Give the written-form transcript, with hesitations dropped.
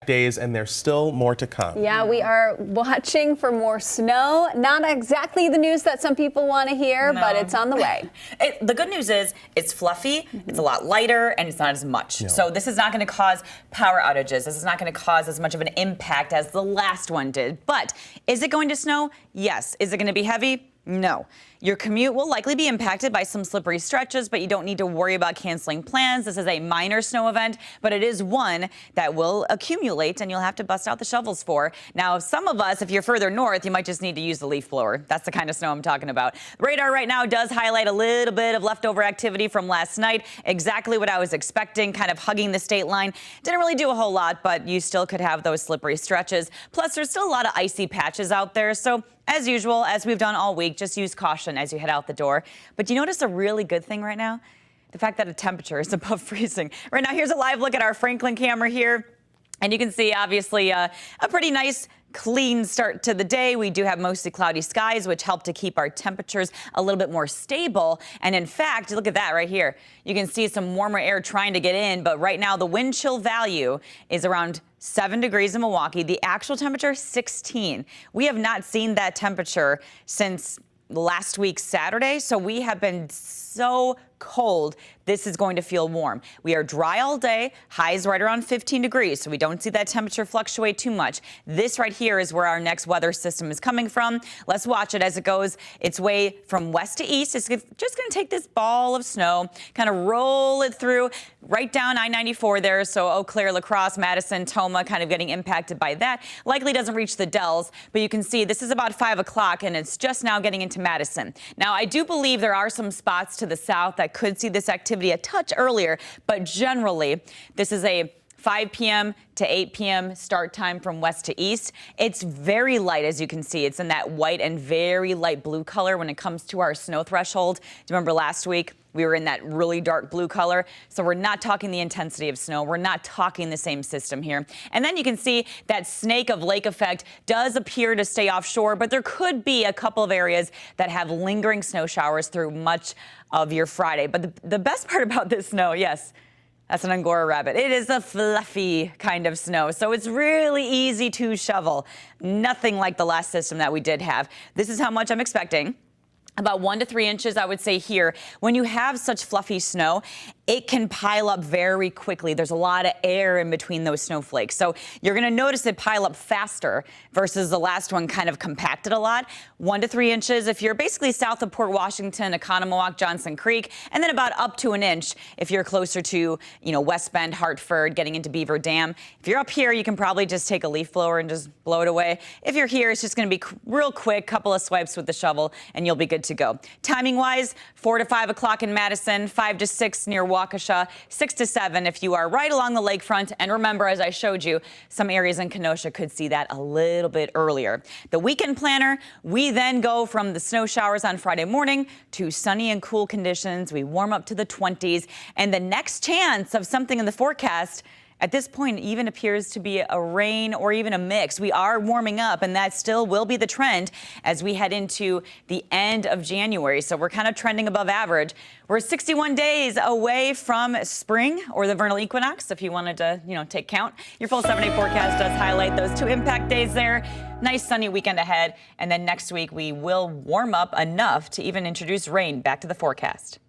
days, and there's still more to come. Yeah, we are watching for more snow. Not exactly the news that some people want to hear, but it's on the way. The good news is it's fluffy, it's a lot lighter, and it's not as much. No. So this is not going to cause power outages. This is not going to cause as much of an impact as the last one did. But is it going to snow? Yes. Is it going to be heavy? No. Your commute will likely be impacted by some slippery stretches, but you don't need to worry about canceling plans. This is a minor snow event, but it is one that will accumulate and you'll have to bust out the shovels for. Now, some of us, if you're further north, you might just need to use the leaf blower. That's the kind of snow I'm talking about. Radar right now does highlight a little bit of leftover activity from last night. Exactly what I was expecting, kind of hugging the state line. Didn't really do a whole lot, but you still could have those slippery stretches. Plus, there's still a lot of icy patches out there. So as usual, as we've done all week, just use caution as you head out the door. But do you notice a really good thing right now? The fact that the temperature is above freezing. Right now, here's a live look at our Franklin camera here. And you can see, obviously, a pretty nice, clean start to the day. We do have mostly cloudy skies, which help to keep our temperatures a little bit more stable. And in fact, look at that right here. You can see some warmer air trying to get in. But right now, the wind chill value is around 7 degrees in Milwaukee. The actual temperature, 16. We have not seen that temperature since last week, Saturday. So we have been so cold. This is going to feel warm. We are dry all day, highs right around 15 degrees, so we don't see that temperature fluctuate too much. This right here is where our next weather system is coming from. Let's watch it as it goes its way from west to east. It's just going to take this ball of snow, kind of roll it through right down I-94 there. So Eau Claire, La Crosse, Madison, Toma kind of getting impacted by that. Likely doesn't reach the Dells, but you can see this is about 5 o'clock and it's just now getting into Madison. Now, I do believe there are some spots to the south that could see this activity a touch earlier, but generally this is a 5 p.m. to 8 p.m. start time from west to east. It's very light, as you can see. It's in that white and very light blue color when it comes to our snow threshold. Do you remember last week? We were in that really dark blue color. So we're not talking the intensity of snow. We're not talking the same system here. And then you can see that snake of lake effect does appear to stay offshore, but there could be a couple of areas that have lingering snow showers through much of your Friday. But the best part about this snow, yes, that's an Angora rabbit. It is a fluffy kind of snow, so it's really easy to shovel. Nothing like the last system that we did have. This is how much I'm expecting. About 1 to 3 inches, I would say here. When you have such fluffy snow, it can pile up very quickly. There's a lot of air in between those snowflakes. So you're going to notice it pile up faster versus the last one kind of compacted a lot. 1 to 3 inches if you're basically south of Port Washington, Economowoc, Johnson Creek, and then about up to an inch if you're closer to, West Bend, Hartford, getting into Beaver Dam. If you're up here, you can probably just take a leaf blower and just blow it away. If you're here, it's just going to be real quick, couple of swipes with the shovel, and you'll be good to go. Timing-wise, 4 to 5 o'clock in Madison, 5 to 6 near Waukesha, 6 to 7 if you are right along the lakefront. And remember, as I showed you, some areas in Kenosha could see that a little bit earlier. The weekend planner, we then go from the snow showers on Friday morning to sunny and cool conditions. We warm up to the 20s. And the next chance of something in the forecast at this point even appears to be a rain or even a mix. We are warming up, and that still will be the trend as we head into the end of January. So we're kind of trending above average. We're 61 days away from spring or the vernal equinox, if you wanted to, take count. Your full 7-day forecast does highlight those 2 impact days there. Nice sunny weekend ahead. And then next week we will warm up enough to even introduce rain back to the forecast.